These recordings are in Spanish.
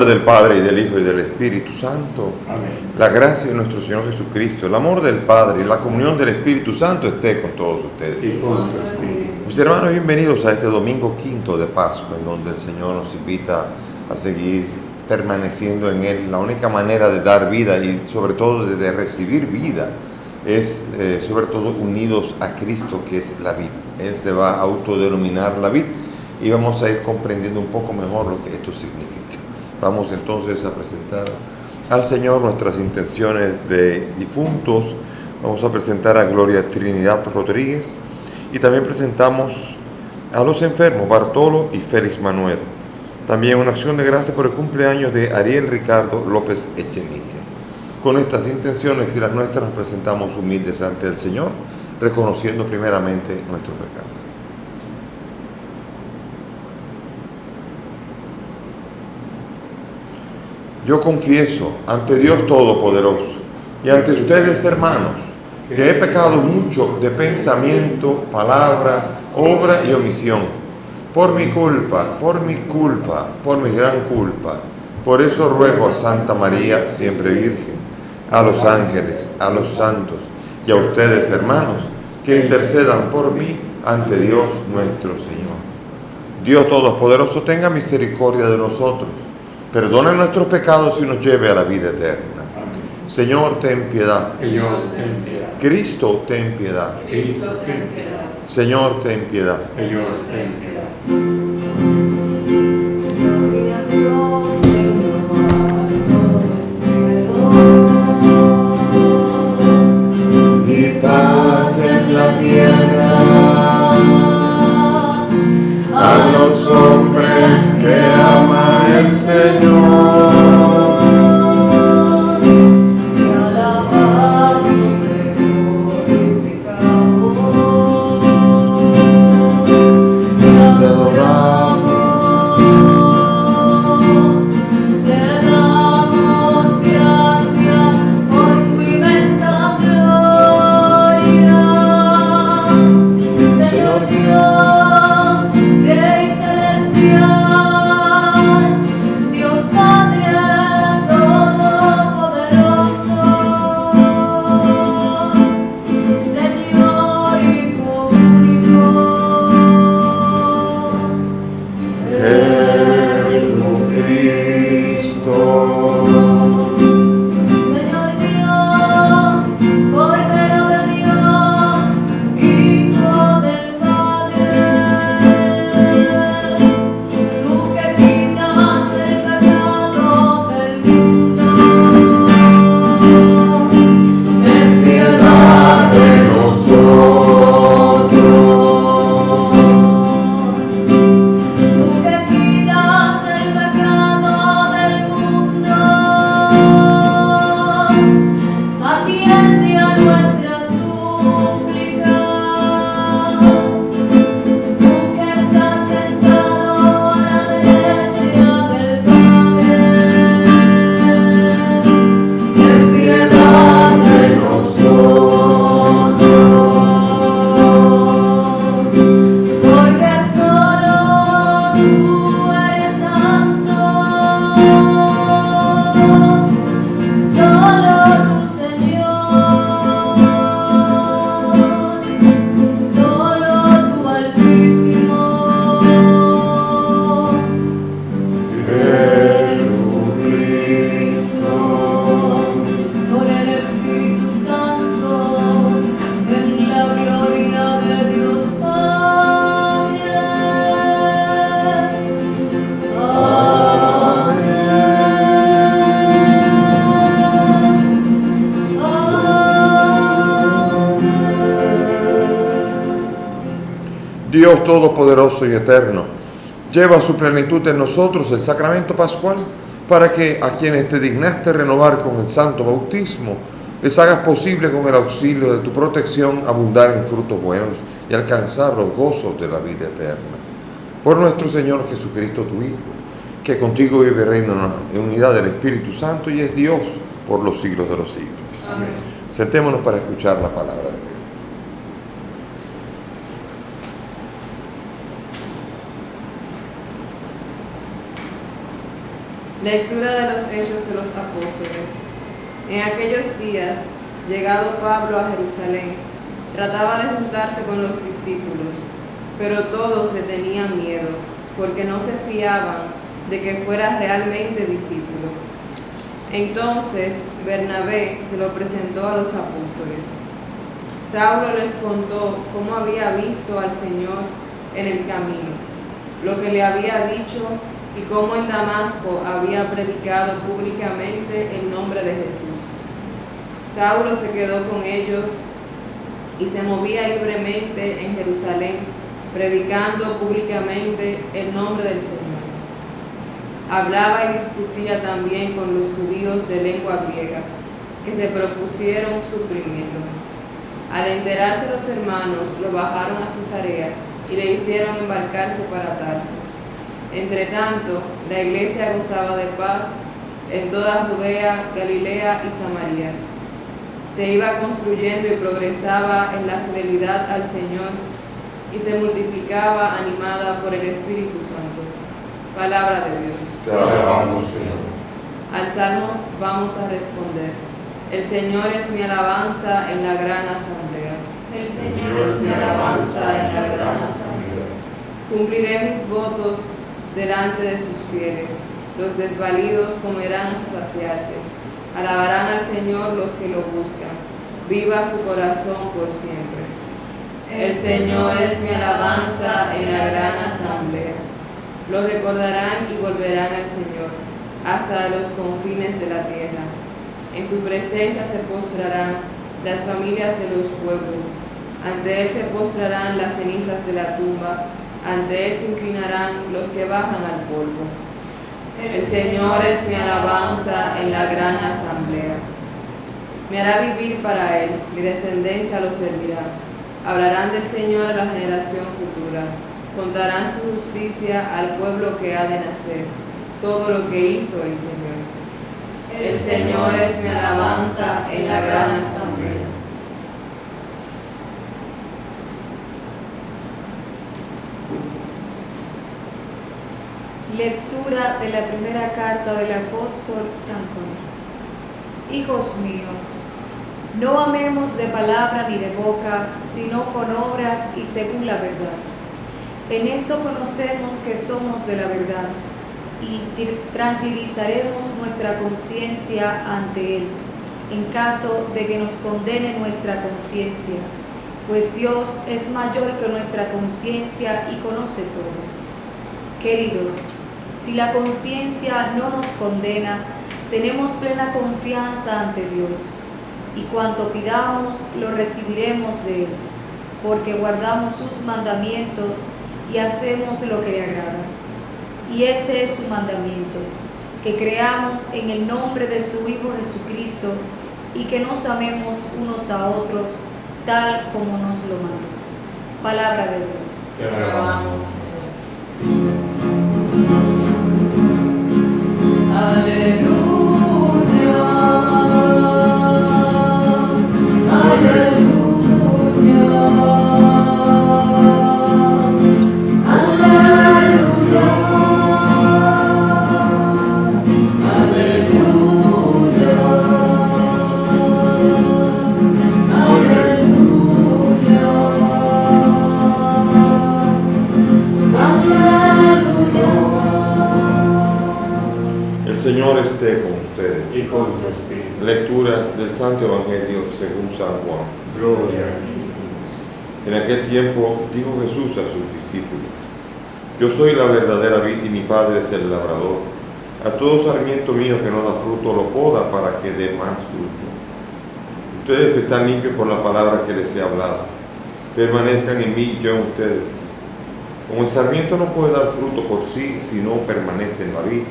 Del Padre, y del Hijo, y del Espíritu Santo. Amén. La gracia de nuestro Señor Jesucristo, el amor del Padre y la comunión del Espíritu Santo esté con todos ustedes. Y con tu espíritu. Mis hermanos, bienvenidos a este domingo quinto de Pascua, en donde el Señor nos invita a seguir permaneciendo en Él. La única manera de dar vida y sobre todo de recibir vida es sobre todo unidos a Cristo, que es la vid. Él se va a autodenominar la vid y vamos a ir comprendiendo un poco mejor lo que esto significa. Vamos entonces a presentar al Señor nuestras intenciones de difuntos. Vamos a presentar a Gloria Trinidad Rodríguez y también presentamos a los enfermos Bartolo y Félix Manuel. También una acción de gracia por el cumpleaños de Ariel Ricardo López Echenique. Con estas intenciones y las nuestras nos presentamos humildes ante el Señor, reconociendo primeramente nuestro pecado. Yo confieso ante Dios Todopoderoso y ante ustedes, hermanos, que he pecado mucho de pensamiento, palabra, obra y omisión, por mi culpa, por mi gran culpa. Por eso ruego a Santa María, siempre Virgen, a los ángeles, a los santos y a ustedes, hermanos, que intercedan por mí ante Dios nuestro Señor. Dios Todopoderoso tenga misericordia de nosotros, perdone nuestros pecados y nos lleve a la vida eterna. Amén. Señor, ten piedad. Señor, ten piedad. Cristo, ten piedad. Cristo, ten piedad. Señor, ten piedad. Señor, ten piedad. Gloria a Dios en lo alto del cielo, Y paz en la tierra a los hombres que aman el Señor. te alabamos, te glorificamos, te adoramos. Dios Todopoderoso y Eterno, lleva a su plenitud en nosotros el sacramento pascual, para que a quienes te dignaste renovar con el santo bautismo, les hagas posible con el auxilio de tu protección abundar en frutos buenos y alcanzar los gozos de la vida eterna. Por nuestro Señor Jesucristo, tu Hijo, que contigo vive y reina en unidad del Espíritu Santo y es Dios por los siglos de los siglos. Amén. Sentémonos para escuchar la palabra de Dios. Lectura de los Hechos de los Apóstoles. En aquellos días, llegado Pablo a Jerusalén, trataba de juntarse con los discípulos, pero todos le tenían miedo, porque no se fiaban de que fuera realmente discípulo. Entonces Bernabé se lo presentó a los apóstoles. Saulo les contó cómo había visto al Señor en el camino, lo que le había dicho y cómo en Damasco había predicado públicamente el nombre de Jesús. Saulo se quedó con ellos y se movía libremente en Jerusalén, predicando públicamente el nombre del Señor. Hablaba y discutía también con los judíos de lengua griega, que se propusieron suprimirlo. Al enterarse los hermanos, lo bajaron a Cesarea y le hicieron embarcarse para Tarso. Entretanto, la iglesia gozaba de paz en toda Judea, Galilea y Samaria. Se iba construyendo y progresaba en la fidelidad al Señor y se multiplicaba animada por el Espíritu Santo. Palabra de Dios. Te alabamos, Señor. Al salmo vamos a responder: el Señor es mi alabanza en la gran asamblea. El Señor es mi alabanza en la gran asamblea. Cumpliré mis votos delante de sus fieles. Los desvalidos comerán hasta saciarse. Alabarán al Señor los que lo buscan. Viva su corazón por siempre. El Señor es mi alabanza en la gran asamblea. Lo recordarán y volverán al Señor hasta los confines de la tierra. En su presencia se postrarán las familias de los pueblos. Ante él se postrarán las cenizas de la tumba. Ante él se inclinarán los que bajan al polvo. El Señor es mi alabanza en la gran asamblea. Me hará vivir para él, mi descendencia lo servirá. Hablarán del Señor a la generación futura. Contarán su justicia al pueblo que ha de nacer, todo lo que hizo el Señor. El Señor es mi alabanza en la gran asamblea. Lectura de la primera carta del apóstol San Juan. Hijos míos, no amemos de palabra ni de boca, sino con obras y según la verdad. En esto conocemos que somos de la verdad y tranquilizaremos nuestra conciencia ante Él, en caso de que nos condene nuestra conciencia, pues Dios es mayor que nuestra conciencia y conoce todo. Queridos, si la conciencia no nos condena, tenemos plena confianza ante Dios, y cuanto pidamos lo recibiremos de Él, porque guardamos sus mandamientos y hacemos lo que le agrada. Y este es su mandamiento, que creamos en el nombre de su Hijo Jesucristo y que nos amemos unos a otros tal como nos lo mandó. Palabra de Dios. Te alabamos. Aleluya, aleluya, aleluya, El Señor esté con ustedes. Y con tu espíritu. Lectura del Santo Evangelio según San Juan. Gloria a Cristo. En aquel tiempo dijo Jesús a sus discípulos: Yo soy la verdadera vid y mi Padre es el labrador. A todo sarmiento mío que no da fruto lo poda para que dé más fruto. Ustedes están limpios por la palabra que les he hablado. Permanezcan en mí y yo en ustedes. Como el sarmiento no puede dar fruto por sí si no permanece en la vid,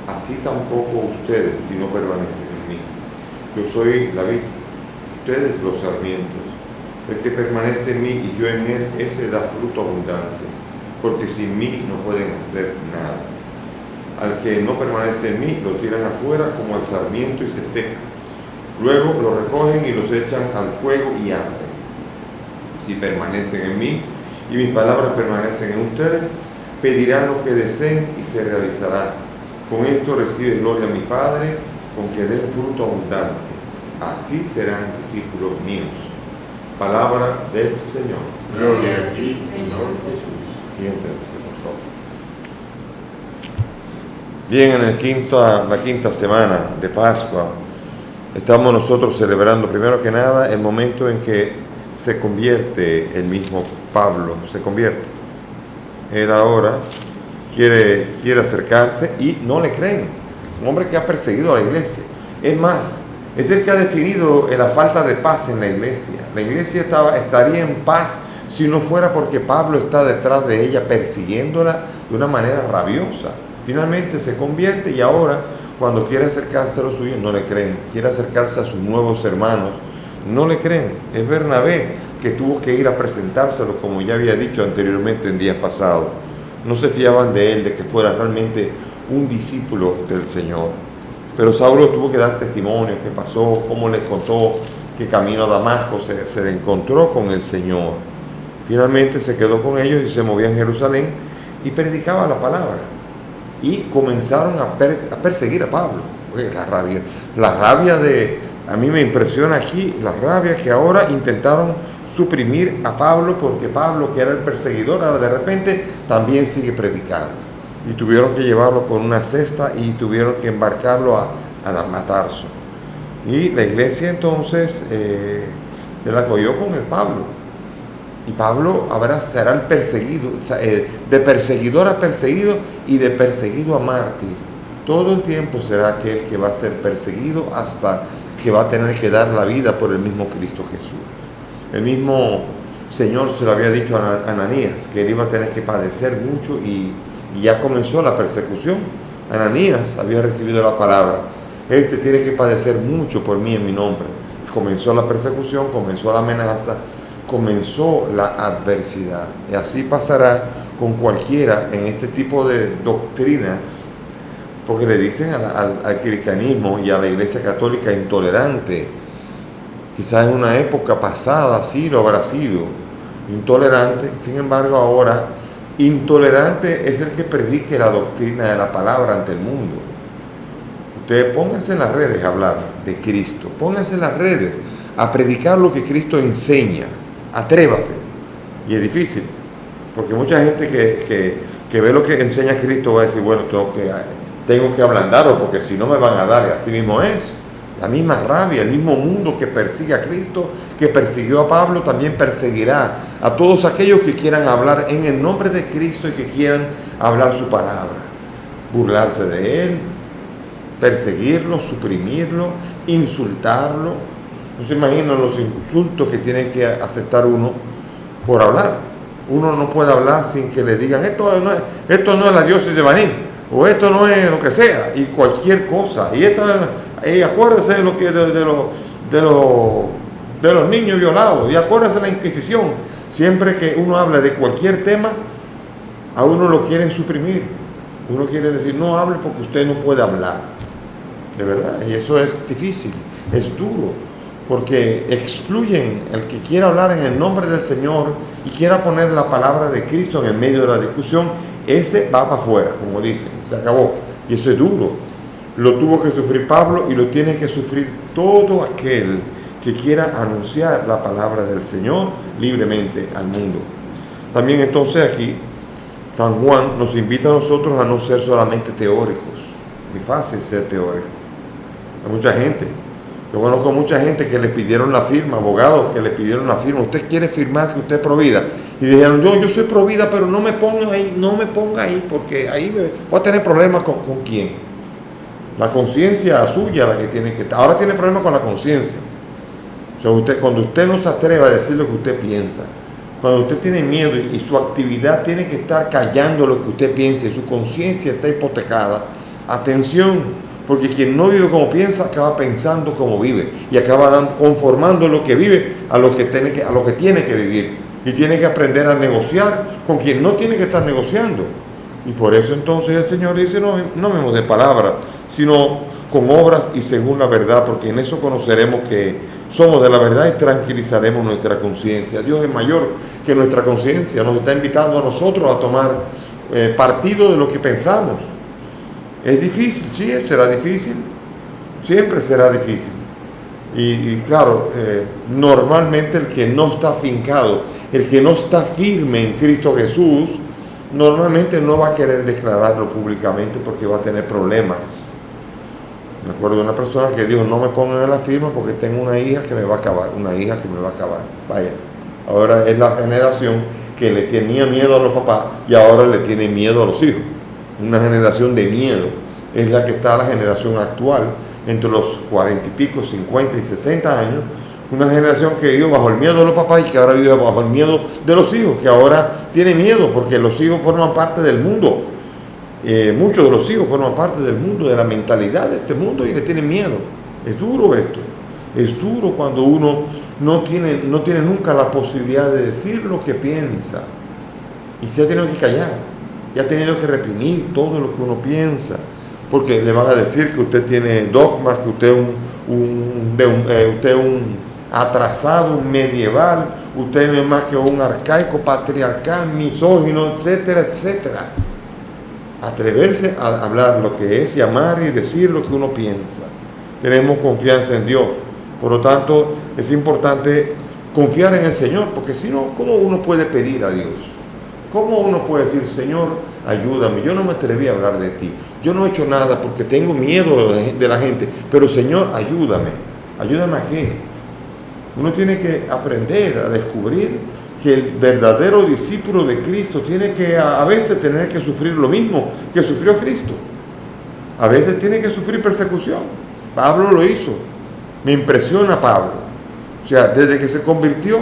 así tampoco ustedes si no permanecen en mí. Yo soy la vid, ustedes los sarmientos. El que permanece en mí y yo en él, ese da fruto abundante, porque sin mí no pueden hacer nada. Al que no permanece en mí, lo tiran afuera como al sarmiento y se seca. Luego lo recogen y los echan al fuego y arden. Si permanecen en mí y mis palabras permanecen en ustedes, pedirán lo que deseen y se realizará. Con esto recibe gloria a mi Padre, con que den fruto abundante. Así serán discípulos míos. Palabra del Señor. Gloria a ti, Señor Jesús. Siéntense, por favor. Bien, en la quinta semana de Pascua, estamos nosotros celebrando primero que nada el momento en que se convierte el mismo Pablo, se convierte. Él ahora quiere acercarse y no le creen. Un hombre que ha perseguido a la iglesia. Es más, es el que ha definido la falta de paz en la iglesia. La iglesia estaría en paz si no fuera porque Pablo está detrás de ella persiguiéndola de una manera rabiosa. Finalmente se convierte y ahora cuando quiere acercarse a los suyos no le creen. Quiere acercarse a sus nuevos hermanos, no le creen. Es Bernabé que tuvo que ir a presentárselo, como ya había dicho anteriormente en días pasados. No se fiaban de él, de que fuera realmente un discípulo del Señor. Pero Saulo tuvo que dar testimonio, qué pasó, cómo les contó que camino a Damasco se encontró con el Señor. Finalmente se quedó con ellos y se movía en Jerusalén y predicaba la palabra. Y comenzaron a perseguir a Pablo. Oye, la rabia a mí me impresiona aquí, la rabia que ahora intentaron suprimir a Pablo, porque Pablo, que era el perseguidor, ahora de repente también sigue predicando. Y tuvieron que llevarlo con una cesta y tuvieron que embarcarlo a Tarso. Y la iglesia entonces se la cogió con el Pablo. Y Pablo ahora será el perseguido, de perseguidor a perseguido y de perseguido a mártir. Todo el tiempo será aquel que va a ser perseguido hasta que va a tener que dar la vida por el mismo Cristo Jesús. El mismo Señor se lo había dicho a Ananías, que él iba a tener que padecer mucho y ya comenzó la persecución. Ananías había recibido la palabra: este tiene que padecer mucho por mí en mi nombre. Comenzó la persecución, comenzó la amenaza, comenzó la adversidad. Y así pasará con cualquiera en este tipo de doctrinas, porque le dicen al cristianismo y a la iglesia católica intolerante. Quizás en una época pasada sí lo habrá sido, intolerante. Sin embargo, ahora intolerante es el que predique la doctrina de la palabra ante el mundo. Ustedes pónganse en las redes a hablar de Cristo, pónganse en las redes a predicar lo que Cristo enseña, atrévase. Y es difícil, porque mucha gente que ve lo que enseña Cristo va a decir, bueno, tengo que ablandarlo, porque si no me van a dar. Y así mismo es. La misma rabia, el mismo mundo que persigue a Cristo, que persiguió a Pablo, también perseguirá a todos aquellos que quieran hablar en el nombre de Cristo y que quieran hablar su palabra, burlarse de él, perseguirlo, suprimirlo, insultarlo. No se imaginan los insultos que tiene que aceptar uno por hablar. Uno no puede hablar sin que le digan esto no es la diócesis de Baní, o esto no es lo que sea, y cualquier cosa. Y acuérdese de los niños violados, y acuérdese de la Inquisición. Siempre que uno habla de cualquier tema, a uno lo quieren suprimir. Uno quiere decir, no hable porque usted no puede hablar. De verdad, y eso es difícil, es duro, porque excluyen el que quiera hablar en el nombre del Señor y quiera poner la palabra de Cristo en el medio de la discusión. Ese va para afuera, como dicen, se acabó. Y eso es duro. Lo tuvo que sufrir Pablo y lo tiene que sufrir todo aquel que quiera anunciar la palabra del Señor libremente al mundo. También entonces aquí San Juan nos invita a nosotros a no ser solamente teóricos. Muy fácil ser teórico. Hay mucha gente. Yo conozco mucha gente que le pidieron la firma, abogados que le pidieron la firma. Usted quiere firmar que usted es provida. Y dijeron, yo soy provida, pero no me ponga ahí, porque ahí voy a tener problemas con quién. La conciencia suya la que tiene que estar. Ahora tiene problemas con la conciencia. O sea, cuando usted no se atreve a decir lo que usted piensa, Cuando usted tiene miedo y su actividad tiene que estar callando lo que usted piense, su conciencia está hipotecada, atención, porque quien no vive como piensa acaba pensando como vive y acaba conformando lo que vive a lo que tiene que vivir, y tiene que aprender a negociar con quien no tiene que estar negociando. Y por eso entonces el Señor dice, no vemos de palabra, sino con obras y según la verdad, porque en eso conoceremos que somos de la verdad y tranquilizaremos nuestra conciencia. Dios es mayor que nuestra conciencia, nos está invitando a nosotros a tomar partido de lo que pensamos. Es difícil, sí, será difícil, siempre será difícil. Y claro, normalmente el que no está afincado, el que no está firme en Cristo Jesús, normalmente no va a querer declararlo públicamente porque va a tener problemas. Me acuerdo de una persona que dijo, no me pongan en la firma porque tengo una hija que me va a acabar, Vaya, ahora es la generación que le tenía miedo a los papás y ahora le tiene miedo a los hijos. Una generación de miedo es la que está la generación actual, entre los 40 y pico, 50 y 60 años, una generación que vive bajo el miedo de los papás y que ahora vive bajo el miedo de los hijos, que ahora tiene miedo porque los hijos forman parte del mundo. Muchos de los hijos forman parte del mundo, de la mentalidad de este mundo, y le tienen miedo. Es duro esto. Es duro cuando uno no tiene nunca la posibilidad de decir lo que piensa y se ha tenido que callar y ha tenido que reprimir todo lo que uno piensa, porque le van a decir que usted tiene dogmas, que usted es un atrasado, un medieval, usted no es más que un arcaico, patriarcal, misógino, etcétera, etcétera. Atreverse a hablar lo que es y amar y decir lo que uno piensa. Tenemos confianza en Dios, por lo tanto es importante confiar en el Señor, porque si no, ¿cómo uno puede pedir a Dios? ¿Cómo uno puede decir, Señor, ayúdame? Yo no me atreví a hablar de ti, yo no he hecho nada porque tengo miedo de la gente, pero Señor, ayúdame. ¿Ayúdame a qué? Uno tiene que aprender a descubrir que el verdadero discípulo de Cristo tiene que a veces tener que sufrir lo mismo que sufrió Cristo. A veces tiene que sufrir persecución. Pablo lo hizo. Me impresiona Pablo. O sea, desde que se convirtió,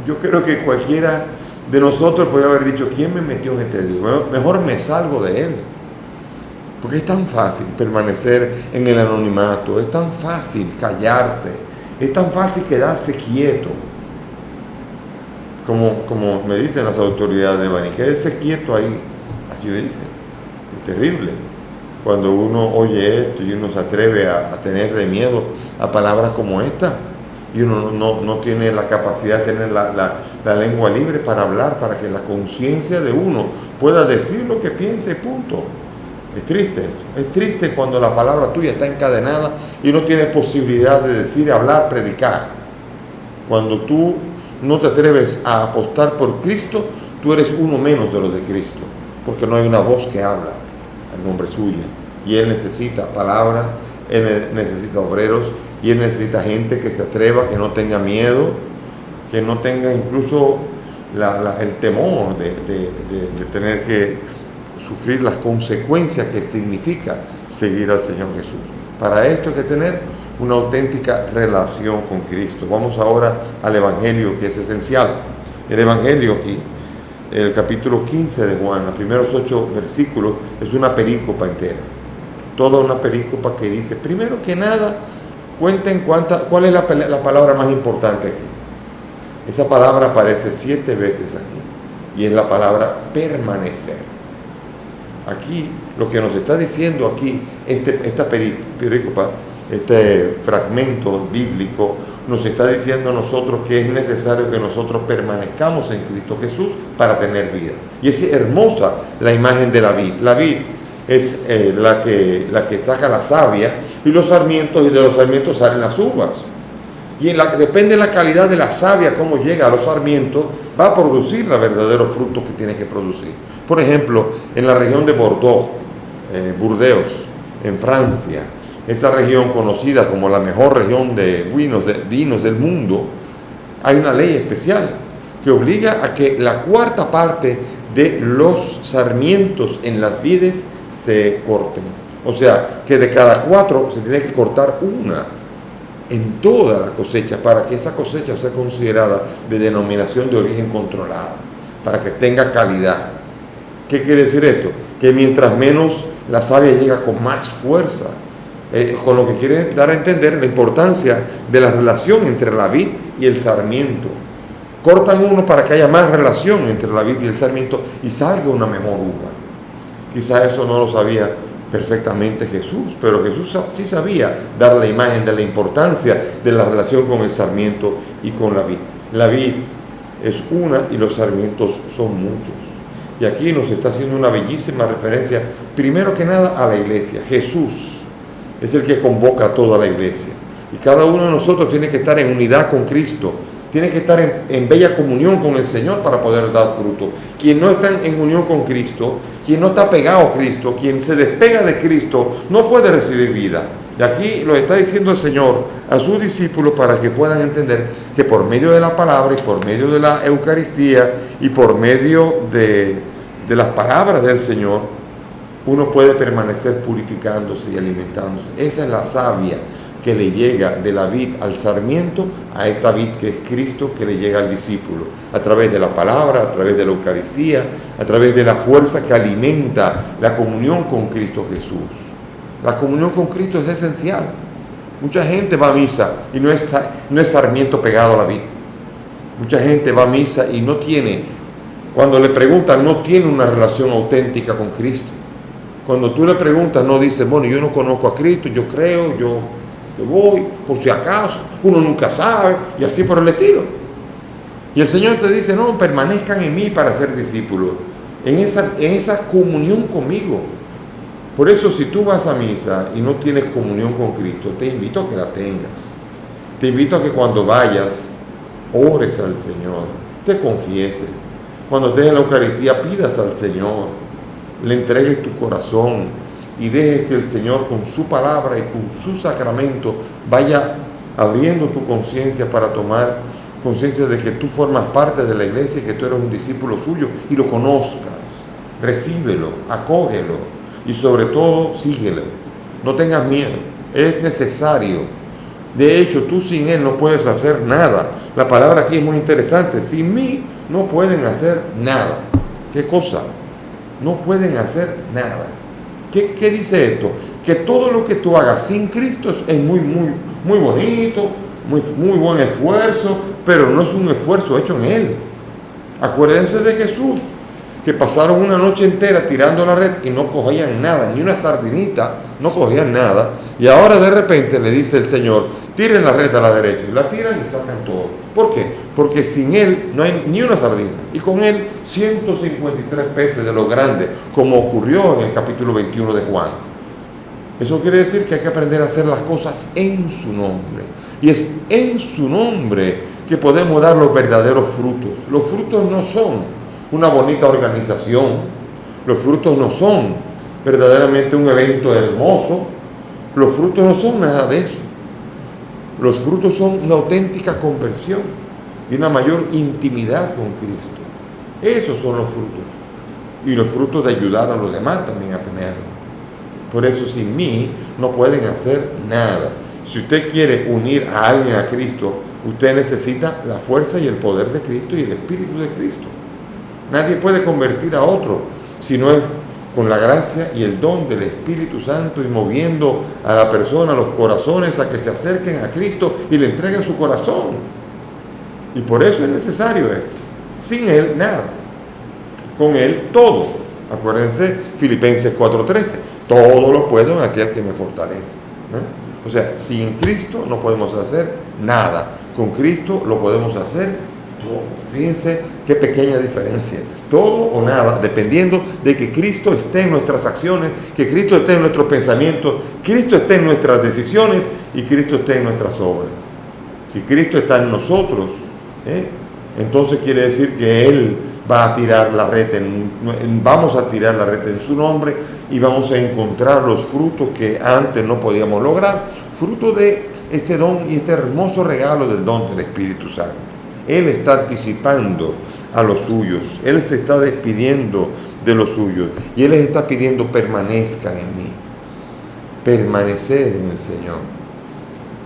yo creo que cualquiera de nosotros puede haber dicho, ¿quién me metió en este lío? Mejor me salgo de él. Porque es tan fácil permanecer en el anonimato, es tan fácil callarse, es tan fácil quedarse quieto. Como me dicen las autoridades de Bani, quédese quieto ahí, así le dicen. Es terrible cuando uno oye esto y uno se atreve a tenerle miedo a palabras como esta, y uno no tiene la capacidad de tener la lengua libre para hablar, para que la conciencia de uno pueda decir lo que piensa y punto. Es triste esto. Es triste cuando la palabra tuya está encadenada y no tienes posibilidad de decir, hablar, predicar. Cuando tú no te atreves a apostar por Cristo, tú eres uno menos de los de Cristo, porque no hay una voz que habla en nombre suyo, y Él necesita palabras, Él necesita obreros, y Él necesita gente que se atreva, que no tenga miedo, que no tenga incluso el temor de tener que sufrir las consecuencias que significa seguir al Señor Jesús. Para esto hay que tener una auténtica relación con Cristo. Vamos ahora al Evangelio, que es esencial. El Evangelio aquí, el capítulo 15 de Juan, los primeros 8 versículos, es una perícopa entera. Toda una perícopa que dice, primero que nada, cuenten cuál es la palabra más importante aquí. Esa palabra aparece 7 veces aquí, y es la palabra permanecer. Aquí, lo que nos está diciendo aquí, esta perícopa, este fragmento bíblico, nos está diciendo a nosotros que es necesario que nosotros permanezcamos en Cristo Jesús para tener vida. Y es hermosa la imagen de la vid. La vid es la que saca la savia y los sarmientos, y de los sarmientos salen las uvas. Y depende de la calidad de la savia, cómo llega a los sarmientos, va a producir los verdaderos frutos que tiene que producir. Por ejemplo, en la región de Bordeaux, Burdeos, en Francia, esa región conocida como la mejor región de vinos del mundo, hay una ley especial que obliga a que la 4ª parte de los sarmientos en las vides se corten. O sea, que de cada 4 se tiene que cortar una. en toda la cosecha, para que esa cosecha sea considerada de denominación de origen controlada, para que tenga calidad. ¿Qué quiere decir esto? Que mientras menos la savia llega con más fuerza, con lo que quiere dar a entender la importancia de la relación entre la vid y el sarmiento. Cortan uno para que haya más relación entre la vid y el sarmiento y salga una mejor uva. Quizá eso no lo sabía perfectamente Jesús, pero Jesús sí sabía dar la imagen de la importancia de la relación con el sarmiento y con la vid. La vid es una y los sarmientos son muchos. Y aquí nos está haciendo una bellísima referencia, primero que nada, a la iglesia. Jesús es el que convoca a toda la iglesia. Y cada uno de nosotros tiene que estar en unidad con Cristo, tiene que estar en bella comunión con el Señor para poder dar fruto. Quien no está en unión con Cristo, quien no está pegado a Cristo, quien se despega de Cristo, no puede recibir vida. Y aquí lo está diciendo el Señor a sus discípulos para que puedan entender que por medio de la palabra y por medio de la Eucaristía y por medio de las palabras del Señor, uno puede permanecer purificándose y alimentándose. Esa es la savia que le llega de la vid al sarmiento, a esta vid que es Cristo, que le llega al discípulo, a través de la palabra, a través de la Eucaristía, a través de la fuerza que alimenta la comunión con Cristo Jesús. La comunión con Cristo es esencial. Mucha gente va a misa y no es sarmiento pegado a la vid. Mucha gente va a misa y no tiene, cuando le preguntan, no tiene una relación auténtica con Cristo. Cuando tú le preguntas, no dice, bueno, yo no conozco a Cristo, yo creo, yo voy, por si acaso, uno nunca sabe, y así por el estilo. Y el Señor te dice, no, permanezcan en mí para ser discípulos, en esa comunión conmigo. Por eso, si tú vas a misa y no tienes comunión con Cristo, te invito a que la tengas. Te invito a que cuando vayas, ores al Señor, te confieses. Cuando estés en la Eucaristía, pidas al Señor, le entregues tu corazón y dejes que el Señor con su palabra y con su sacramento vaya abriendo tu conciencia para tomar conciencia de que tú formas parte de la iglesia y que tú eres un discípulo suyo y lo conozcas. Recíbelo, acógelo y sobre todo síguelo. No tengas miedo, es necesario. De hecho, tú sin Él no puedes hacer nada. La palabra aquí es muy interesante. Sin mí no pueden hacer nada. ¿Qué cosa? No pueden hacer nada. ¿Qué dice esto? Que todo lo que tú hagas sin Cristo es muy, muy, muy bonito, muy buen esfuerzo, pero no es un esfuerzo hecho en Él. Acuérdense de Jesús, que pasaron una noche entera tirando la red y no cogían nada, ni una sardinita, no cogían nada. Y ahora de repente le dice el Señor, tiren la red a la derecha, y la tiran y sacan todo. ¿Por qué? Porque sin Él no hay ni una sardina, y con Él 153 peces de lo grande, como ocurrió en el capítulo 21 de Juan. Eso quiere decir que hay que aprender a hacer las cosas en su nombre, y es en su nombre que podemos dar los verdaderos frutos. Los frutos no son una bonita organización, los frutos no son verdaderamente un evento hermoso, los frutos no son nada de eso. Los frutos son una auténtica conversión y una mayor intimidad con Cristo. Esos son los frutos. Y los frutos de ayudar a los demás también a tenerlo. Por eso sin mí no pueden hacer nada. Si usted quiere unir a alguien a Cristo, usted necesita la fuerza y el poder de Cristo y el Espíritu de Cristo. Nadie puede convertir a otro si no es con la gracia y el don del Espíritu Santo y moviendo a la persona, a los corazones, a que se acerquen a Cristo y le entreguen su corazón. Y por eso es necesario esto. Sin Él, nada. Con Él, todo. Acuérdense, Filipenses 4:13. Todo lo puedo en aquel que me fortalece. ¿No? O sea, sin Cristo no podemos hacer nada. Con Cristo lo podemos hacer todo. Fíjense qué pequeña diferencia. Todo o nada, dependiendo de que Cristo esté en nuestras acciones, que Cristo esté en nuestros pensamientos, Cristo esté en nuestras decisiones y Cristo esté en nuestras obras. Si Cristo está en nosotros, entonces quiere decir que Él va a tirar la red, vamos a tirar la red en su nombre y vamos a encontrar los frutos que antes no podíamos lograr, fruto de este don y este hermoso regalo del don del Espíritu Santo. Él está anticipando a los suyos, Él se está despidiendo de los suyos y Él les está pidiendo permanezcan en mí, permanecer en el Señor.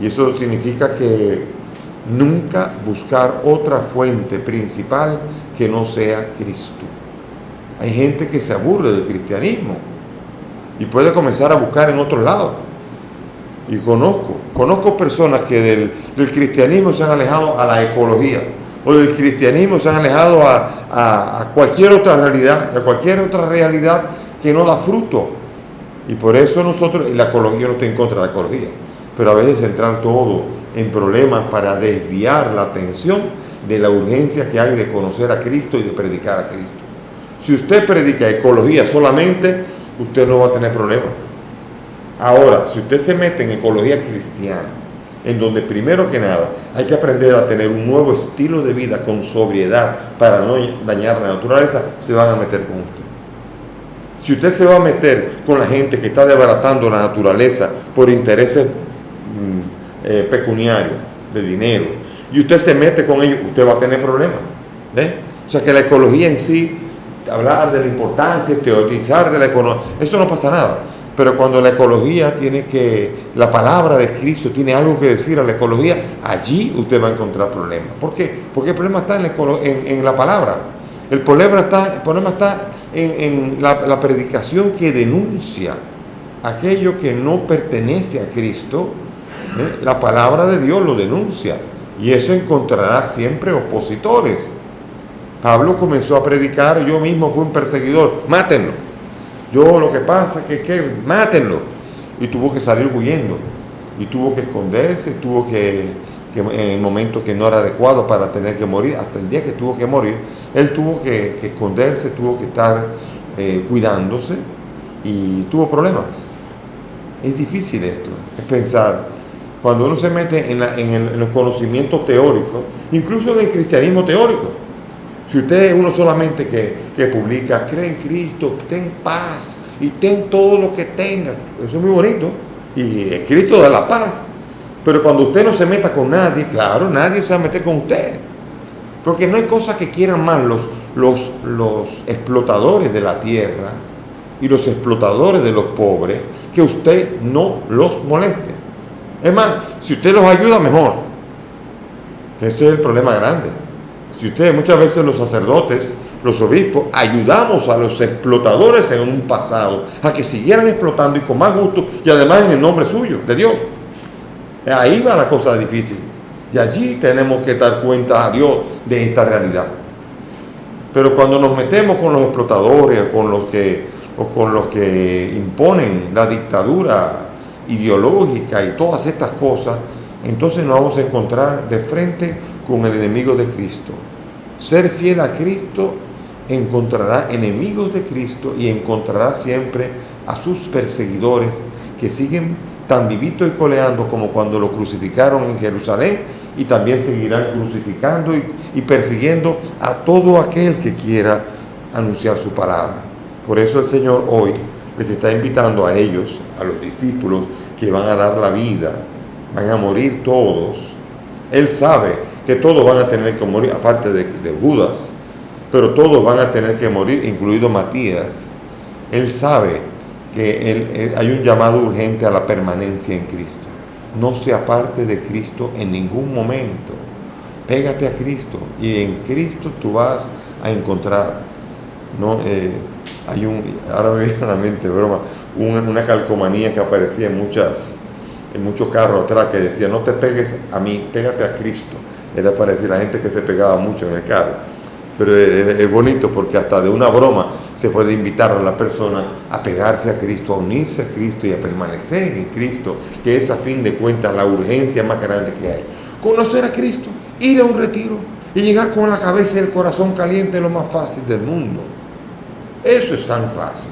Y eso significa que nunca buscar otra fuente principal que no sea Cristo. Hay gente que se aburre del cristianismo y puede comenzar a buscar en otro lado. Y conozco personas que del cristianismo se han alejado a la ecología, o del cristianismo se han alejado a cualquier otra realidad que no da fruto. Y por eso nosotros, y la ecología, yo no estoy en contra de la ecología, pero a veces entrar todo en problemas para desviar la atención de la urgencia que hay de conocer a Cristo y de predicar a Cristo. Si usted predica ecología solamente, usted no va a tener problemas. Ahora, si usted se mete en ecología cristiana, en donde primero que nada hay que aprender a tener un nuevo estilo de vida con sobriedad para no dañar la naturaleza, se van a meter con usted. Si usted se va a meter con la gente que está desbaratando la naturaleza por intereses pecuniarios, de dinero, y usted se mete con ellos, usted va a tener problemas. O sea que la ecología en sí, hablar de la importancia, teorizar de la ecología, eso no pasa nada. Pero cuando la ecología la palabra de Cristo tiene algo que decir a la ecología, allí usted va a encontrar problemas. ¿Por qué? Porque el problema está en la palabra. El problema está en la predicación que denuncia aquello que no pertenece a Cristo. La palabra de Dios lo denuncia, y eso encontrará siempre opositores. Pablo comenzó a predicar: yo mismo fui un perseguidor, mátenlo. Yo lo que pasa es que mátenlo. Y tuvo que salir huyendo, y tuvo que esconderse, tuvo que en el momento que no era adecuado para tener que morir, hasta el día que tuvo que morir, él tuvo que esconderse, tuvo que estar cuidándose, y tuvo problemas. Es difícil esto, es pensar, cuando uno se mete en los conocimientos teóricos, incluso en el cristianismo teórico. Si usted es uno solamente que publica, cree en Cristo, ten paz y ten todo lo que tenga, eso es muy bonito, y Cristo da la paz. Pero cuando usted no se meta con nadie, claro, nadie se va a meter con usted, porque no hay cosa que quieran más los explotadores de la tierra y los explotadores de los pobres, que usted no los moleste. Es más, si usted los ayuda, mejor. Ese es el problema grande. Si ustedes, muchas veces los sacerdotes, los obispos, ayudamos a los explotadores en un pasado a que siguieran explotando, y con más gusto, y además en el nombre suyo, de Dios. Ahí va la cosa difícil, y allí tenemos que dar cuenta a Dios de esta realidad. Pero cuando nos metemos con los explotadores, o con los que imponen la dictadura ideológica y todas estas cosas, entonces nos vamos a encontrar de frente con el enemigo de Cristo. Ser fiel a Cristo encontrará enemigos de Cristo, y encontrará siempre a sus perseguidores, que siguen tan vivitos y coleando como cuando lo crucificaron en Jerusalén, y también seguirán crucificando y persiguiendo a todo aquel que quiera anunciar su palabra. Por eso el Señor hoy les está invitando a ellos, a los discípulos que van a dar la vida, van a morir todos. Él sabe que todos van a tener que morir, aparte de Judas, pero todos van a tener que morir, incluido Matías. Él sabe que hay un llamado urgente a la permanencia en Cristo. No se aparte de Cristo en ningún momento. Pégate a Cristo, y en Cristo tú vas a encontrar, ¿no? Ahora me viene a la mente, broma, una calcomanía que aparecía en muchos carros atrás, que decía: no te pegues a mí, pégate a Cristo. Era para decir a la gente que se pegaba mucho en el carro. Pero es bonito, porque hasta de una broma se puede invitar a la persona a pegarse a Cristo, a unirse a Cristo y a permanecer en Cristo, que es, a fin de cuentas, la urgencia más grande que hay. Conocer a Cristo, ir a un retiro y llegar con la cabeza y el corazón caliente es lo más fácil del mundo. Eso es tan fácil.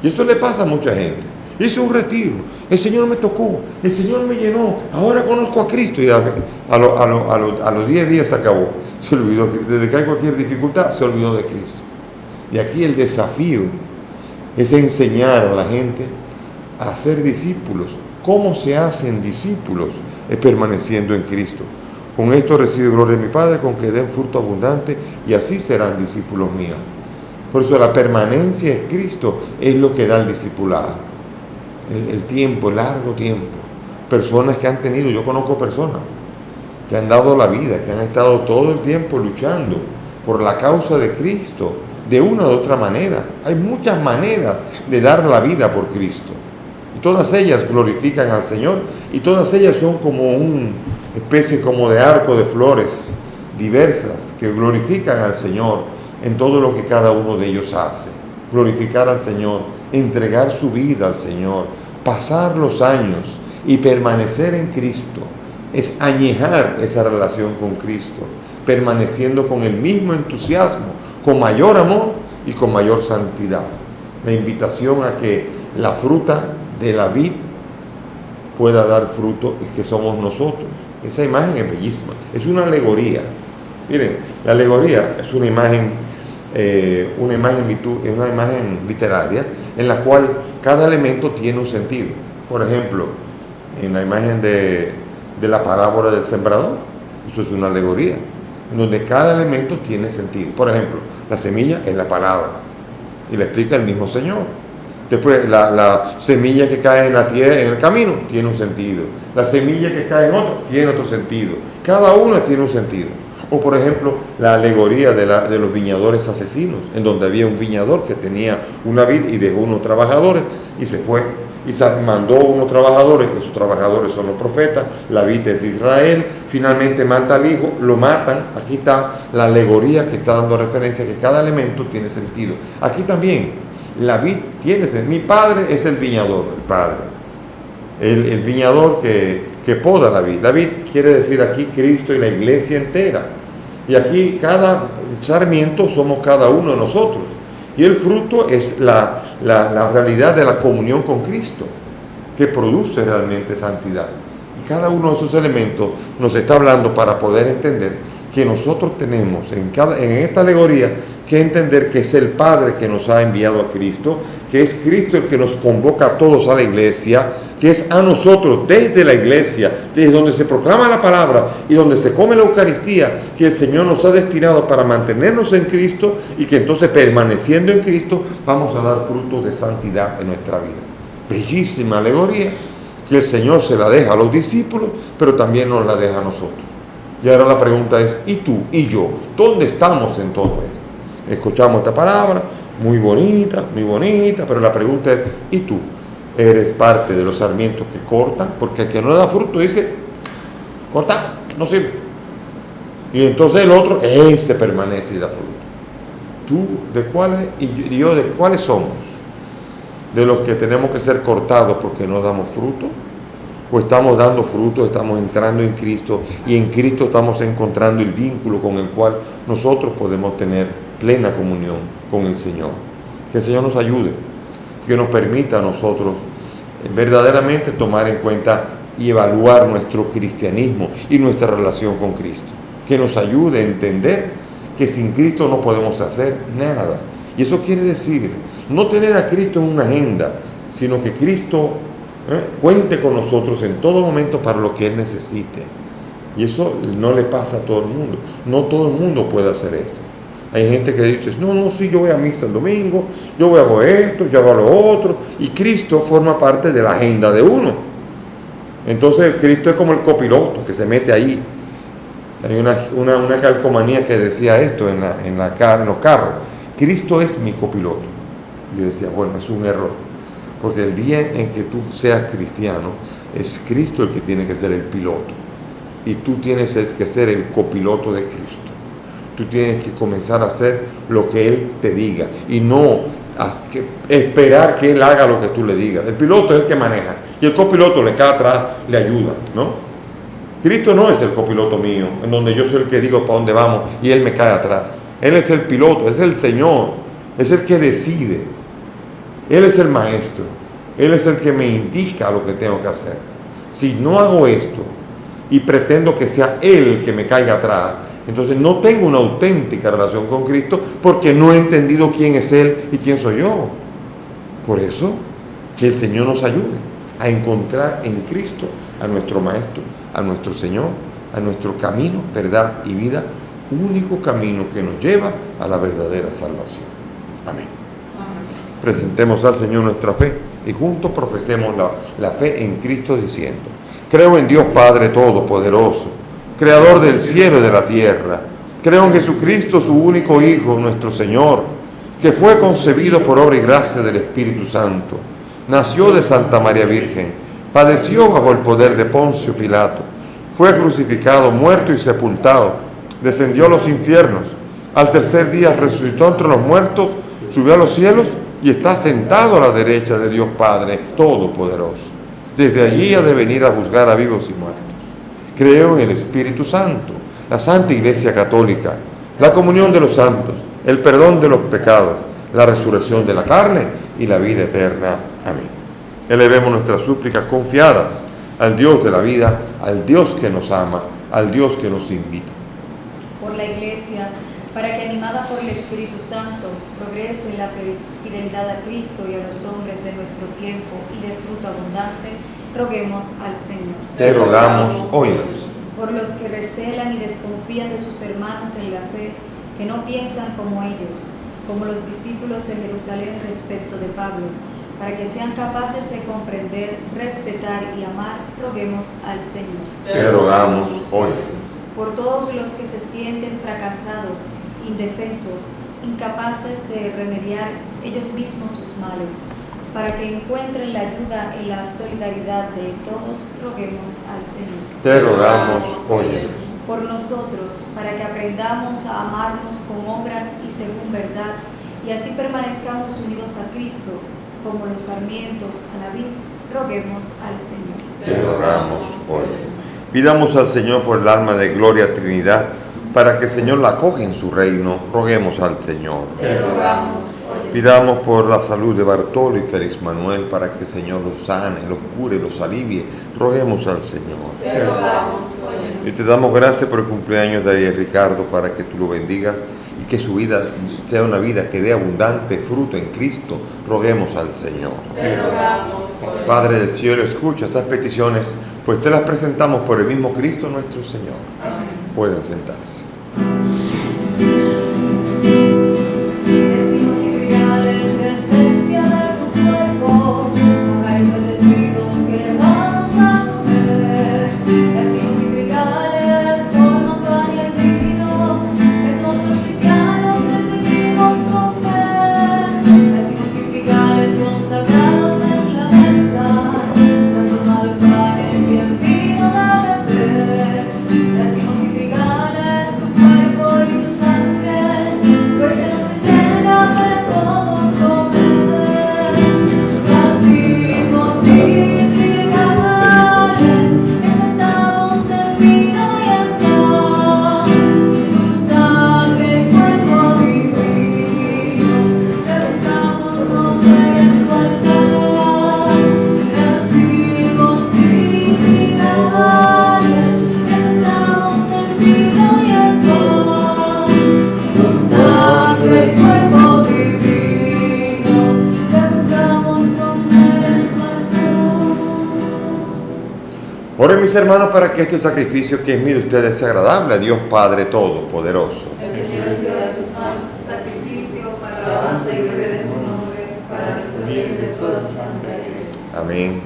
Y eso le pasa a mucha gente. Hice un retiro, el Señor me tocó, el Señor me llenó, ahora conozco a Cristo, y a los 10 días se acabó, se olvidó. Desde que hay cualquier dificultad, se olvidó de Cristo. Y aquí el desafío es enseñar a la gente a ser discípulos. ¿Cómo se hacen discípulos? Es permaneciendo en Cristo. Con esto recibe gloria de mi Padre, con que den fruto abundante, y así serán discípulos míos. Por eso la permanencia en Cristo es lo que da el discipulado. El tiempo, el largo tiempo, personas que han tenido, yo conozco personas que han dado la vida, que han estado todo el tiempo luchando por la causa de Cristo, de una u otra manera. Hay muchas maneras de dar la vida por Cristo. Y todas ellas glorifican al Señor, y todas ellas son como una especie como de arco de flores diversas que glorifican al Señor en todo lo que cada uno de ellos hace. Glorificar al Señor, entregar su vida al Señor, pasar los años y permanecer en Cristo, es añejar esa relación con Cristo, permaneciendo con el mismo entusiasmo, con mayor amor y con mayor santidad. La invitación a que la fruta de la vid pueda dar fruto y que somos nosotros. Esa imagen es bellísima, es una alegoría. Miren, la alegoría es una imagen literaria en la cual cada elemento tiene un sentido. Por ejemplo, en la imagen de la parábola del sembrador, eso es una alegoría, en donde cada elemento tiene sentido. Por ejemplo, la semilla es la palabra, y la explica el mismo Señor. Después, la semilla que cae en la tierra, en el camino, tiene un sentido. La semilla que cae en otro, tiene otro sentido. Cada una tiene un sentido. O, por ejemplo, la alegoría de los viñadores asesinos, en donde había un viñador que tenía una vid y dejó unos trabajadores y se fue. Y mandó unos trabajadores, esos trabajadores son los profetas, la vid es Israel, finalmente mata al hijo, lo matan. Aquí está la alegoría que está dando referencia a que cada elemento tiene sentido. Aquí también, la vid tiene sentido. Mi padre es el viñador, el padre. El viñador que poda la vid. La vid quiere decir aquí Cristo y la iglesia entera. Y aquí cada sarmiento somos cada uno de nosotros. Y el fruto es la realidad de la comunión con Cristo, que produce realmente santidad. Y cada uno de esos elementos nos está hablando para poder entender que nosotros tenemos en esta alegoría que entender que es el Padre que nos ha enviado a Cristo, que es Cristo el que nos convoca a todos a la iglesia, que es a nosotros desde la iglesia, desde donde se proclama la palabra y donde se come la Eucaristía, que el Señor nos ha destinado para mantenernos en Cristo, y que entonces, permaneciendo en Cristo, vamos a dar frutos de santidad en nuestra vida. Bellísima alegoría que el Señor se la deja a los discípulos, pero también nos la deja a nosotros. Y ahora la pregunta es, ¿y tú y yo? ¿Dónde estamos en todo esto? Escuchamos esta palabra, muy bonita, pero la pregunta es, ¿y tú? ¿Eres parte de los sarmientos que cortan? Porque el que no da fruto dice, corta, no sirve. Y entonces el otro, este permanece y da fruto. ¿Tú de cuáles y yo de cuáles somos? ¿De los que tenemos que ser cortados porque no damos fruto? ¿O estamos dando fruto, estamos entrando en Cristo, y en Cristo estamos encontrando el vínculo con el cual nosotros podemos tener plena comunión con el Señor? Que el Señor nos ayude, que nos permita a nosotros verdaderamente tomar en cuenta y evaluar nuestro cristianismo y nuestra relación con Cristo. Que nos ayude a entender que sin Cristo no podemos hacer nada. Y eso quiere decir no tener a Cristo en una agenda, sino que Cristo cuente con nosotros en todo momento para lo que Él necesite. Y eso no le pasa a todo el mundo. No todo el mundo puede hacer esto. Hay gente que dice, no, sí, yo voy a misa el domingo, yo hago esto, yo hago lo otro, y Cristo forma parte de la agenda de uno. Entonces Cristo es como el copiloto que se mete ahí. Hay una calcomanía que decía esto en los carros: Cristo es mi copiloto. Y yo decía, bueno, es un error, porque el día en que tú seas cristiano, es Cristo el que tiene que ser el piloto, y tú tienes que ser el copiloto de Cristo. Tú tienes que comenzar a hacer lo que Él te diga, y no esperar que Él haga lo que tú le digas. El piloto es el que maneja, y el copiloto le cae atrás, le ayuda, ¿no? Cristo no es el copiloto mío, en donde yo soy el que digo para dónde vamos y Él me cae atrás. Él es el piloto, es el Señor, es el que decide. Él es el maestro, Él es el que me indica lo que tengo que hacer. Si no hago esto y pretendo que sea Él el que me caiga atrás, entonces no tengo una auténtica relación con Cristo, porque no he entendido quién es Él y quién soy yo. Por eso, que el Señor nos ayude a encontrar en Cristo a nuestro Maestro, a nuestro Señor, a nuestro camino, verdad y vida, único camino que nos lleva a la verdadera salvación. Amén. Presentemos al Señor nuestra fe y juntos profesemos la fe en Cristo, diciendo: Creo en Dios Padre Todopoderoso, Creador del cielo y de la tierra. Creo en Jesucristo, su único Hijo, nuestro Señor, que fue concebido por obra y gracia del Espíritu Santo. Nació de Santa María Virgen, padeció bajo el poder de Poncio Pilato, fue crucificado, muerto y sepultado, descendió a los infiernos, al tercer día resucitó entre los muertos, subió a los cielos y está sentado a la derecha de Dios Padre Todopoderoso. Desde allí ha de venir a juzgar a vivos y muertos. Creo en el Espíritu Santo, la Santa Iglesia Católica, la comunión de los santos, el perdón de los pecados, la resurrección de la carne y la vida eterna. Amén. Elevemos nuestras súplicas confiadas al Dios de la vida, al Dios que nos ama, al Dios que nos invita. Por la Iglesia, para que animada por el Espíritu Santo, progrese en la fidelidad a Cristo y a los hombres de nuestro tiempo y de fruto abundante, roguemos al Señor. Te rogamos, óyenos. Por los que recelan y desconfían de sus hermanos en la fe, que no piensan como ellos, como los discípulos de Jerusalén respecto de Pablo, para que sean capaces de comprender, respetar y amar, roguemos al Señor. Te rogamos, óyenos. Por todos los que se sienten fracasados, indefensos, incapaces de remediar ellos mismos sus males, para que encuentren la ayuda en la solidaridad de todos, roguemos al Señor. Te rogamos, óyenos. Por nosotros, para que aprendamos a amarnos con obras y según verdad, y así permanezcamos unidos a Cristo, como los sarmientos a la vid, roguemos al Señor. Te rogamos, óyenos. Pidamos al Señor por el alma de Gloria Trinidad, para que el Señor la acoja en su reino, roguemos al Señor. Te rogamos, óyenos. Pidamos por la salud de Bartolo y Félix Manuel, para que el Señor los sane, los cure, los alivie, roguemos al Señor. Te rogamos, óyenos. Y te damos gracias por el cumpleaños de Ariel Ricardo, para que tú lo bendigas y que su vida sea una vida que dé abundante fruto en Cristo, roguemos al Señor. Te rogamos, óyenos. Padre del cielo, escucha estas peticiones, pues te las presentamos por el mismo Cristo nuestro Señor. Amén. Pueden sentarse. Decimos integrales, esencia de tu cuerpo, hagáis bendecidos que vamos a comer. Decimos integrales, por montaña y vino, que todos los cristianos recibimos con fe. Decimos integrales, consagrados en la mesa, transformado en panes y en vino de beber. Decimos integrales, tu cuerpo y tu sangre, pues se nos entrega para todos comer. Decimos integrales, que sentamos en vino y en pan, tu sangre, cuerpo divino, que buscamos comer en tu altar. Decimos integrales, que sentamos en vino y en pan, tu sangre, cuerpo divino, que buscamos comer en tu altar. Oren mis hermanos para que este sacrificio que es mío de ustedes sea agradable a Dios Padre Todopoderoso. El Señor reciba de tus manos este sacrificio para la alabanza y gloria de su nombre, para nuestro bien y de toda su santa iglesia. Amén.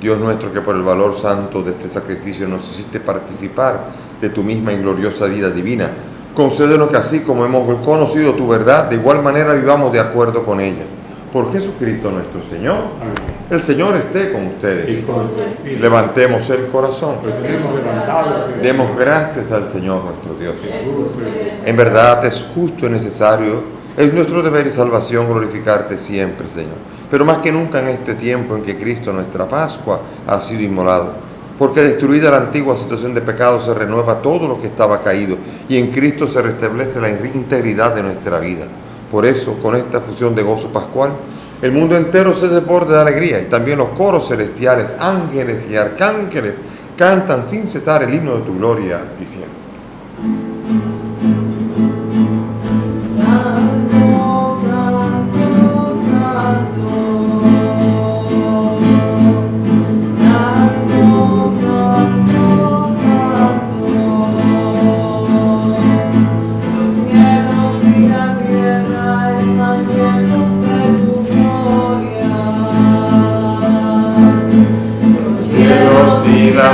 Dios nuestro, que por el valor santo de este sacrificio nos hiciste participar de tu misma y gloriosa vida divina, concédenos que así como hemos conocido tu verdad, de igual manera vivamos de acuerdo con ella. Por Jesucristo nuestro Señor. Amén. El Señor esté con Y ustedes. con tu espíritu. Levantemos el corazón. Lo tenemos levantado. Demos gracias al Señor nuestro Dios. Es justo y necesario. En verdad es justo y necesario, es nuestro deber y salvación glorificarte siempre, Señor. Pero más que nunca en este tiempo en que Cristo, nuestra Pascua, ha sido inmolado. Porque destruida la antigua situación de pecado se renueva todo lo que estaba caído y en Cristo se restablece la integridad de nuestra vida. Por eso, con esta fusión de gozo pascual, el mundo entero se desborda de alegría y también los coros celestiales, ángeles y arcángeles cantan sin cesar el himno de tu gloria, diciendo: Santo, santo, santo. Santo, santo, santo. Los cielos y la tierra están llenos de tu gloria. Los cielos y la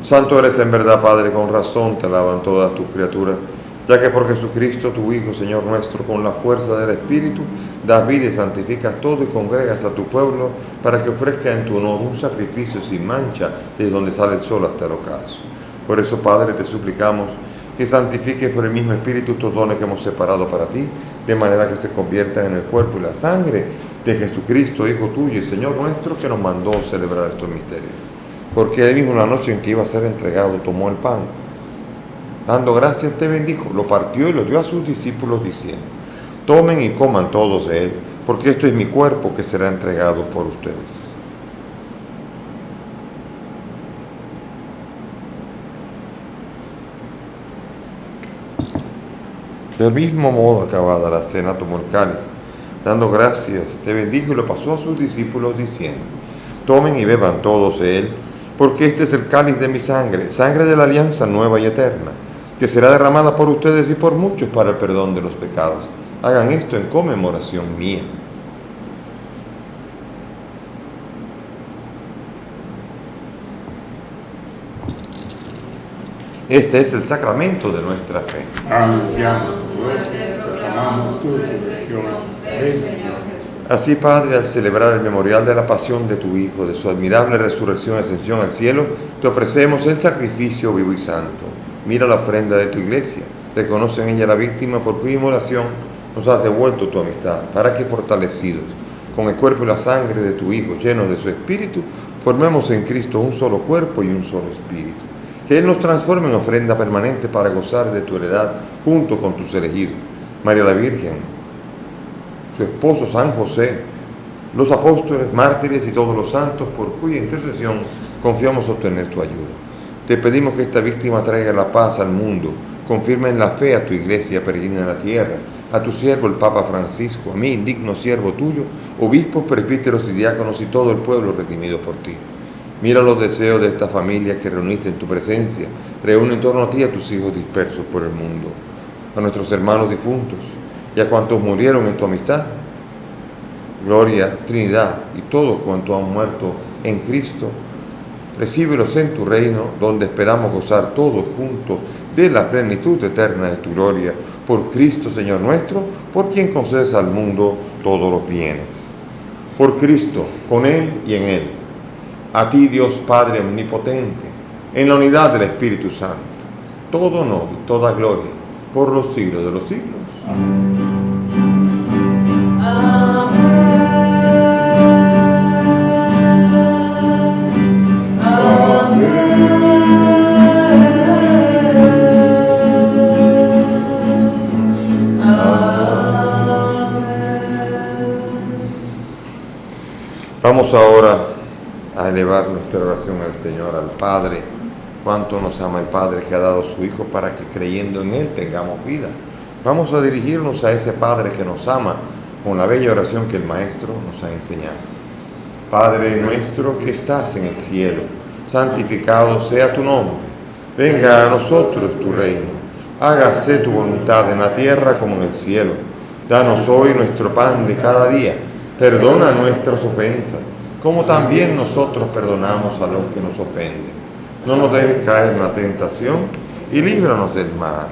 Santo eres en verdad, Padre, con razón te alaban todas tus criaturas, ya que por Jesucristo, tu Hijo, Señor nuestro, con la fuerza del Espíritu, das vida y santificas todo y congregas a tu pueblo para que ofrezca en tu honor un sacrificio sin mancha desde donde sale el sol hasta el ocaso. Por eso, Padre, te suplicamos que santifiques por el mismo Espíritu estos dones que hemos separado para ti, de manera que se conviertan en el cuerpo y la sangre de Jesucristo, Hijo tuyo y Señor nuestro, que nos mandó celebrar estos misterios. Porque él mismo, la noche en que iba a ser entregado, tomó el pan, dando gracias te bendijo, lo partió y lo dio a sus discípulos diciendo: tomen y coman todos de él, porque esto es mi cuerpo que será entregado por ustedes. Del mismo modo, acabada la cena, tomó el cáliz, dando gracias te bendijo y lo pasó a sus discípulos diciendo: tomen y beban todos de él, porque este es el cáliz de mi sangre, sangre de la alianza nueva y eterna, que será derramada por ustedes y por muchos para el perdón de los pecados. Hagan esto en conmemoración mía. Este es el sacramento de nuestra fe. Anunciamos tu muerte, proclamamos tu resurrección. Ven, Señor Jesús. Así, Padre, al celebrar el memorial de la pasión de tu Hijo, de su admirable resurrección y ascensión al cielo, te ofrecemos el sacrificio vivo y santo. Mira la ofrenda de tu iglesia, reconoce en ella la víctima por cuya inmolación nos has devuelto tu amistad, para que fortalecidos con el cuerpo y la sangre de tu Hijo, llenos de su Espíritu, formemos en Cristo un solo cuerpo y un solo Espíritu. Que Él nos transforme en ofrenda permanente para gozar de tu heredad junto con tus elegidos, María la Virgen, su esposo San José, los apóstoles, mártires y todos los santos, por cuya intercesión confiamos obtener tu ayuda. Te pedimos que esta víctima traiga la paz al mundo, confirme en la fe a tu iglesia peregrina en la tierra, a tu siervo el Papa Francisco, a mí, indigno siervo tuyo, obispos, presbíteros y diáconos y todo el pueblo redimido por ti. Mira los deseos de esta familia que reuniste en tu presencia, reúne en torno a ti a tus hijos dispersos por el mundo, a nuestros hermanos difuntos y a cuantos murieron en tu amistad. Gloria, Trinidad y todos cuantos han muerto en Cristo, recíbelos en tu reino, donde esperamos gozar todos juntos de la plenitud eterna de tu gloria, por Cristo Señor nuestro, por quien concedes al mundo todos los bienes. Por Cristo, con Él y en Él. A ti, Dios Padre omnipotente, en la unidad del Espíritu Santo, todo honor y toda gloria, por los siglos de los siglos. Vamos ahora a elevar nuestra oración al Señor, al Padre. Cuánto nos ama el Padre que ha dado a su Hijo para que creyendo en Él tengamos vida. Vamos a dirigirnos a ese Padre que nos ama con la bella oración que el Maestro nos ha enseñado. Padre nuestro que estás en el cielo, santificado sea tu nombre. Venga a nosotros tu reino. Hágase tu voluntad en la tierra como en el cielo. Danos hoy nuestro pan de cada día. Perdona nuestras ofensas, como también nosotros perdonamos a los que nos ofenden. No nos dejes caer en la tentación y líbranos del mal.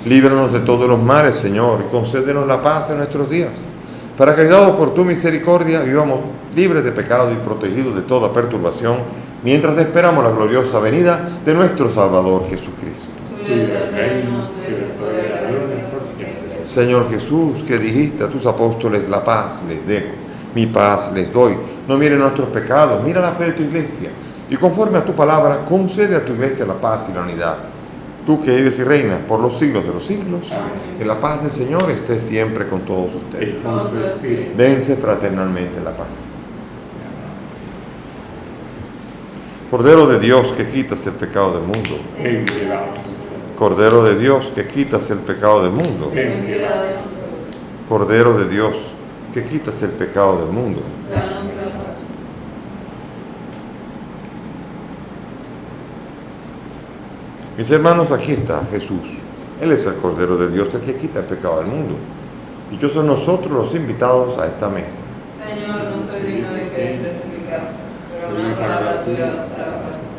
Líbranos de todos los males, Señor, y concédenos la paz en nuestros días, para que, ayudados por tu misericordia, vivamos libres de pecado y protegidos de toda perturbación, mientras esperamos la gloriosa venida de nuestro Salvador Jesucristo. Tuyo es el reino, tuyo es el poder, la gloria por siempre. Señor Jesús, que dijiste a tus apóstoles: la paz les dejo, mi paz les doy. No miren nuestros pecados, mira la fe de tu iglesia, y conforme a tu palabra, concede a tu iglesia la paz y la unidad. Tú que vives y reinas por los siglos de los siglos, que la paz del Señor esté siempre con todos ustedes. Dense fraternalmente la paz. Cordero de Dios, que quitas el pecado del mundo. Ten piedad. Cordero de Dios, que quitas el pecado del mundo. Ten piedad. Cordero de Dios, que quitas el pecado del mundo. Danos la paz. Mis hermanos, aquí está Jesús. Él es el Cordero de Dios, el que quita el pecado del mundo. Y yo soy nosotros los invitados a esta mesa. Señor, no soy digno de que entres en mi casa, pero una palabra tuya bastará para sanar.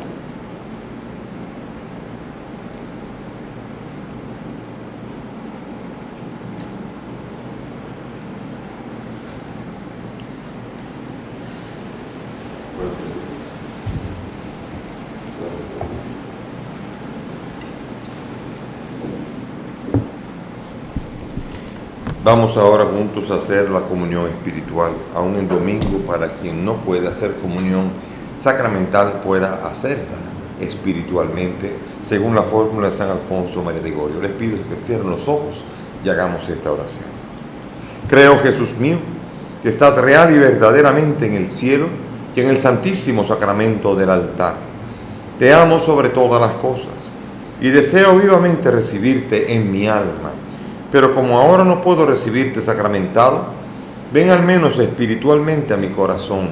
Vamos ahora juntos a hacer la comunión espiritual, aún en domingo, para quien no puede hacer comunión sacramental pueda hacerla espiritualmente, según la fórmula de San Alfonso María de Ligorio. Les pido que cierren los ojos y hagamos esta oración. Creo, Jesús mío, que estás real y verdaderamente en el cielo y en el santísimo sacramento del altar. Te amo sobre todas las cosas y deseo vivamente recibirte en mi alma. Pero como ahora no puedo recibirte sacramentado, ven al menos espiritualmente a mi corazón,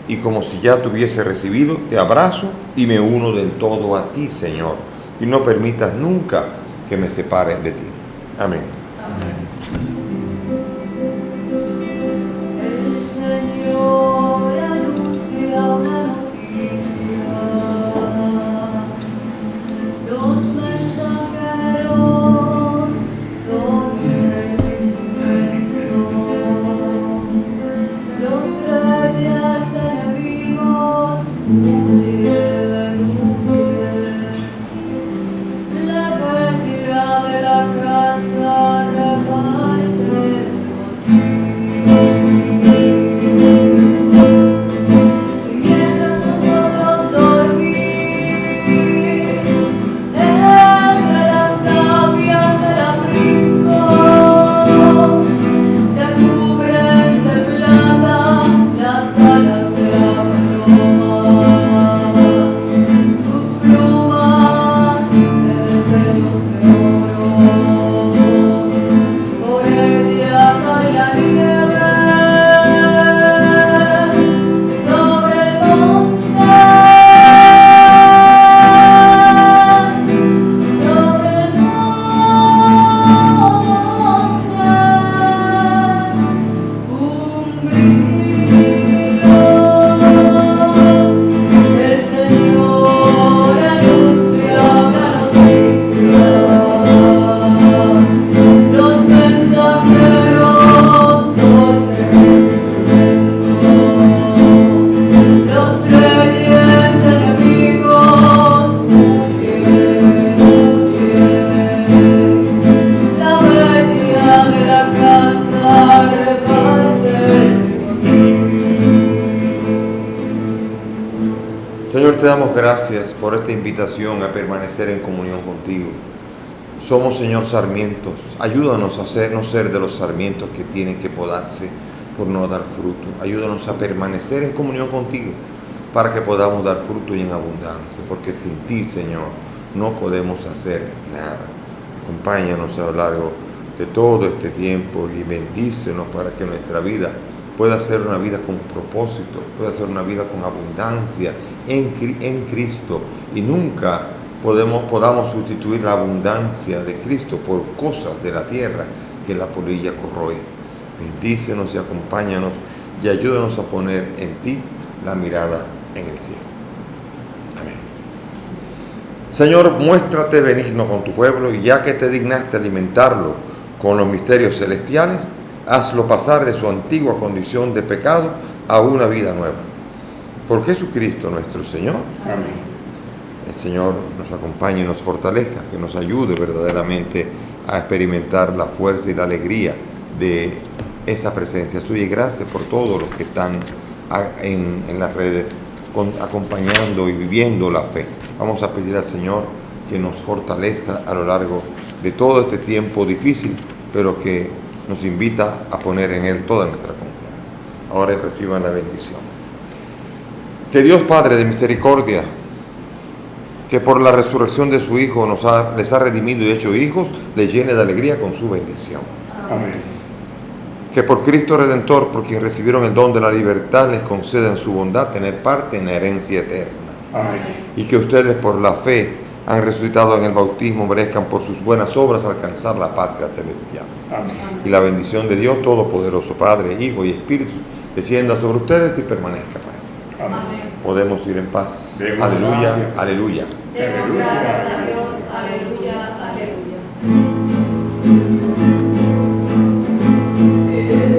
y como si ya te hubiese recibido, te abrazo y me uno del todo a ti, Señor, y no permitas nunca que me separe de ti. Amén. Amén. El Señor anuncia una noticia. Los mensajeros son inmensos. Los reyes enemigos huyen, huyen. La bella de la casa reparte botín. Y mientras vosotros dormís, entre las tapias del aprisco, se cubren de plata las alas de la paloma, sus plumas de destellos de oro. Por ella cae la nieve sobre el monte, sobre el monte. Un brillo. El Señor anuncia una noticia. Los mensajeros son inmensos. Los reyes enemigos huyen, huyen. La bella de la casa reparte el botín. Señor, te damos gracias por esta invitación a permanecer en comunión contigo. Somos, Señor, sarmientos. Ayúdanos a no ser de los sarmientos que tienen que podarse por no dar fruto. Ayúdanos a permanecer en comunión contigo para que podamos dar fruto y en abundancia, porque sin ti, Señor, no podemos hacer nada. Acompáñanos a lo largo de todo este tiempo y bendícenos para que nuestra vida pueda ser una vida con propósito, pueda ser una vida con abundancia en Cristo, y nunca podamos sustituir la abundancia de Cristo por cosas de la tierra que la polilla corroe. Bendícenos y acompáñanos y ayúdanos a poner en ti la mirada en el cielo. Amén. Señor, muéstrate benigno con tu pueblo, y ya que te dignaste alimentarlo con los misterios celestiales, hazlo pasar de su antigua condición de pecado a una vida nueva. Por Jesucristo nuestro Señor. Amén. El Señor nos acompañe y nos fortalezca, que nos ayude verdaderamente a experimentar la fuerza y la alegría de esa presencia suya. Y gracias por todos los que están en las redes acompañando y viviendo la fe. Vamos a pedir al Señor que nos fortalezca a lo largo de todo este tiempo difícil, pero que nos invita a poner en Él toda nuestra confianza. Ahora reciban la bendición. Que Dios Padre de misericordia, que por la resurrección de su Hijo les ha redimido y hecho hijos, les llene de alegría con su bendición. Amén. Que por Cristo Redentor, por quien recibieron el don de la libertad, les conceda en su bondad tener parte en la herencia eterna. Amén. Y que ustedes por la fe han resucitado en el bautismo, merezcan por sus buenas obras alcanzar la patria celestial. Amén. Y la bendición de Dios Todopoderoso, Padre, Hijo y Espíritu, descienda sobre ustedes y permanezca para siempre. Amén. Podemos ir en paz. Demos Aleluya, gracias. aleluya. Demos gracias a Dios. Aleluya, aleluya.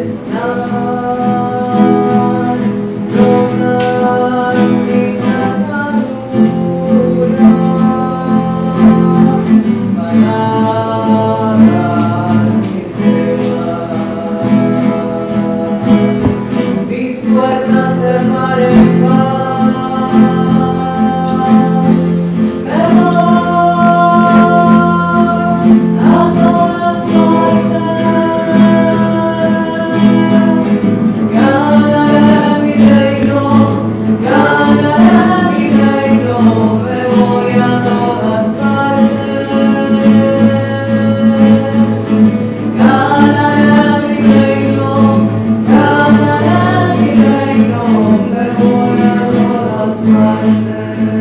Están más grande.